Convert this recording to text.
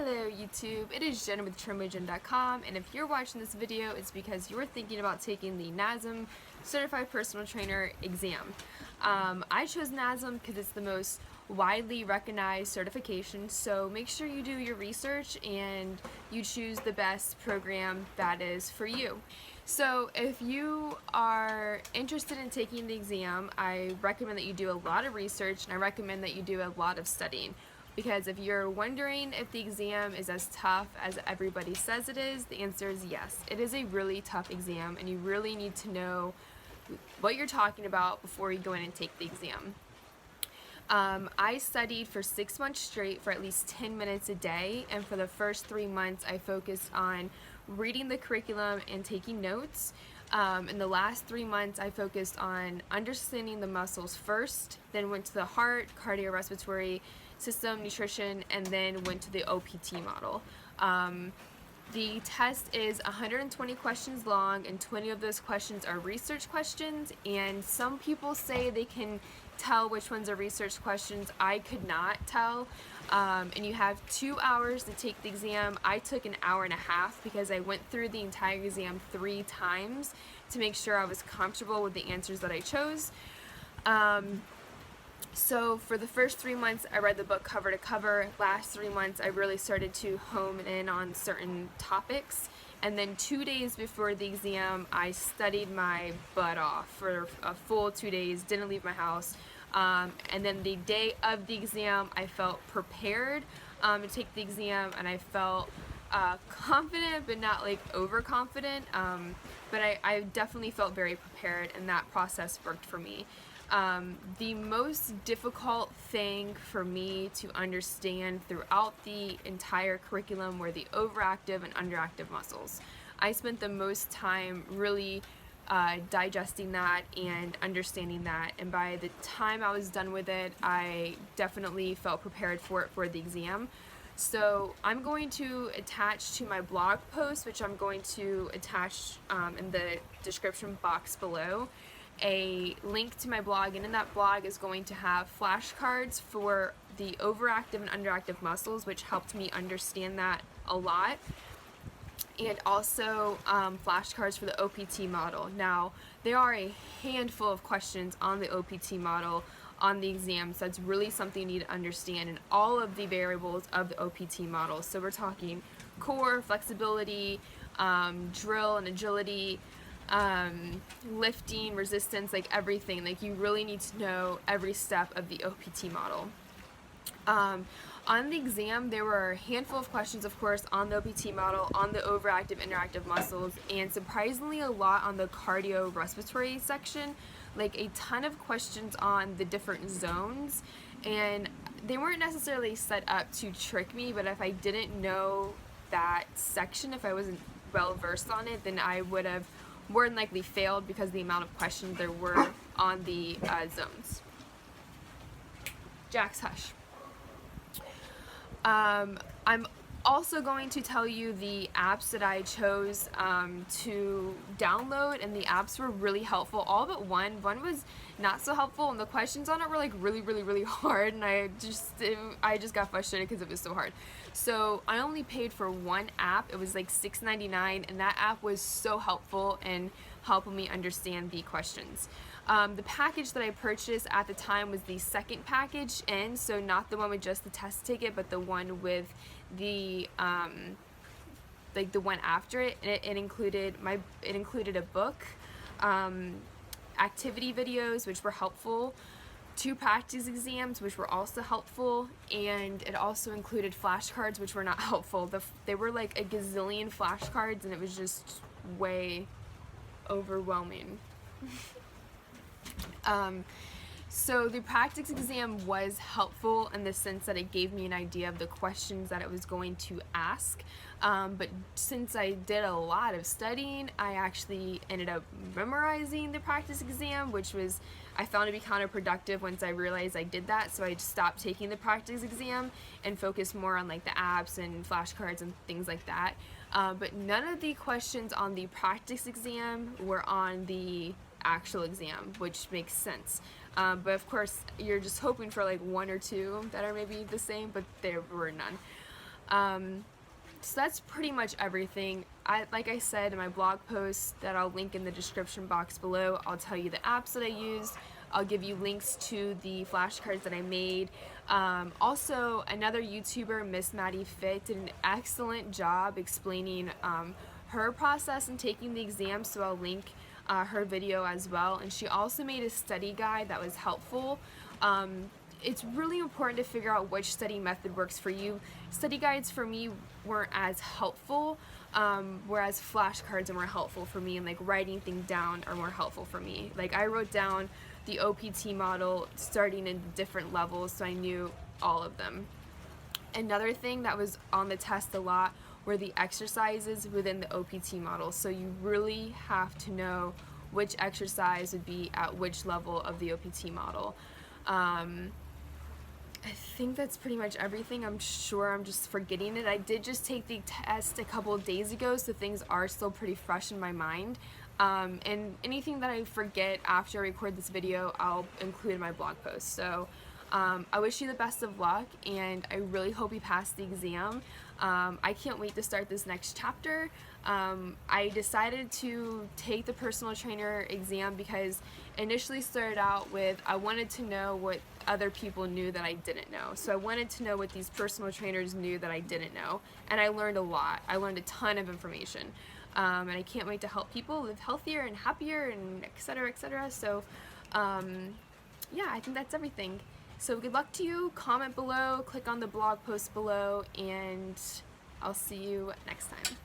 Hello YouTube, it is Jen with TrimwithJenn.com, and if you're watching this video, it's because you're thinking about taking the NASM Certified Personal Trainer exam. I chose NASM because it's the most widely recognized certification, so make sure you do your research and you choose the best program that is for you. So if you are interested in taking the exam, I recommend that you do a lot of research and I recommend that you do a lot of studying. Because if you're wondering if the exam is as tough as everybody says it is, the answer is yes. It is a really tough exam and you really need to know what you're talking about before you go in and take the exam. I studied for 6 months straight for at least 10 minutes a day, and for the first 3 months I focused on reading the curriculum and taking notes. In the last 3 months I focused on understanding the muscles first, then went to the heart, cardiorespiratory system, nutrition, and then went to the OPT model. The test is 120 questions long, and 20 of those questions are research questions, and some people say they can tell which ones are research questions. I could not tell. And you have 2 hours to take the exam. I took an hour and a half because I went through the entire exam 3 times to make sure I was comfortable with the answers that I chose. So for the first 3 months I read the book cover to cover. Last 3 months I really started to hone in on certain topics, and then 2 days before the exam I studied my butt off for a full 2 days, didn't leave my house, and then the day of the exam I felt prepared to take the exam, and I felt confident but not like overconfident, but I definitely felt very prepared, and that process worked for me. The most difficult thing for me to understand throughout the entire curriculum were the overactive and underactive muscles. I spent the most time really digesting that and understanding that, and by the time I was done with it, I definitely felt prepared for it for the exam. So I'm going to attach to my blog post, which I'm going to attach in the description box below, a link to my blog, and in that blog is going to have flashcards for the overactive and underactive muscles, which helped me understand that a lot, and also flashcards for the OPT model. Now, there are a handful of questions on the OPT model on the exam, so that's really something you need to understand, and all of the variables of the OPT model. So we're talking core, flexibility, drill and agility, lifting, resistance, like everything. Like, you really need to know every step of the OPT model. On the exam, there were a handful of questions, of course, on the OPT model, on the overactive, interactive muscles, and surprisingly a lot on the cardiorespiratory section, like a ton of questions on the different zones, and they weren't necessarily set up to trick me, but if I didn't know that section, if I wasn't well versed on it, then I would have more than likely failed because of the amount of questions there were on the zones. Jax, hush. I'm also going to tell you the apps that I chose to download, and the apps were really helpful, all but one. One was not so helpful, and the questions on it were like really hard, and I just got frustrated because it was so hard. So I only paid for one app. It was like $6.99, and that app was so helpful in helping me understand the questions. The package that I purchased at the time was the second package, and so not the one with just the test ticket, but the one with the like the one after it. And it included a book, activity videos, which were helpful, 2 practice exams, which were also helpful, and it also included flashcards, which were not helpful. They were like a gazillion flashcards, and it was just way overwhelming. So the practice exam was helpful in the sense that it gave me an idea of the questions that it was going to ask, but since I did a lot of studying, I actually ended up memorizing the practice exam, which I found to be counterproductive once I realized I did that, so I stopped taking the practice exam and focused more on like the apps and flashcards and things like that. But none of the questions on the practice exam were on the actual exam, which makes sense. But of course, you're just hoping for like 1 or 2 that are maybe the same, but there were none. So that's pretty much everything. Like I said in my blog post that I'll link in the description box below, I'll tell you the apps that I used. I'll give you links to the flashcards that I made. Also, another YouTuber, Miss Maddie Fit, did an excellent job explaining her process in taking the exam, so I'll link her video as well. And she also made a study guide that was helpful. It's really important to figure out which study method works for you. Study guides for me weren't as helpful, whereas flashcards are more helpful for me, and like writing things down are more helpful for me. Like I wrote down the OPT model starting in different levels so I knew all of them. Another thing that was on the test a lot were the exercises within the OPT model. So you really have to know which exercise would be at which level of the OPT model. I think that's pretty much everything. I'm sure I'm just forgetting it. I did just take the test a couple of days ago, so things are still pretty fresh in my mind. And anything that I forget after I record this video, I'll include in my blog post. So I wish you the best of luck, and I really hope you pass the exam. I can't wait to start this next chapter. I decided to take the personal trainer exam because initially started out with I wanted to know what other people knew that I didn't know. So I wanted to know what these personal trainers knew that I didn't know, and I learned a lot. I learned a ton of information, and I can't wait to help people live healthier and happier and etc., etc. So yeah, I think that's everything. So good luck to you. Comment below, click on the blog post below, and I'll see you next time.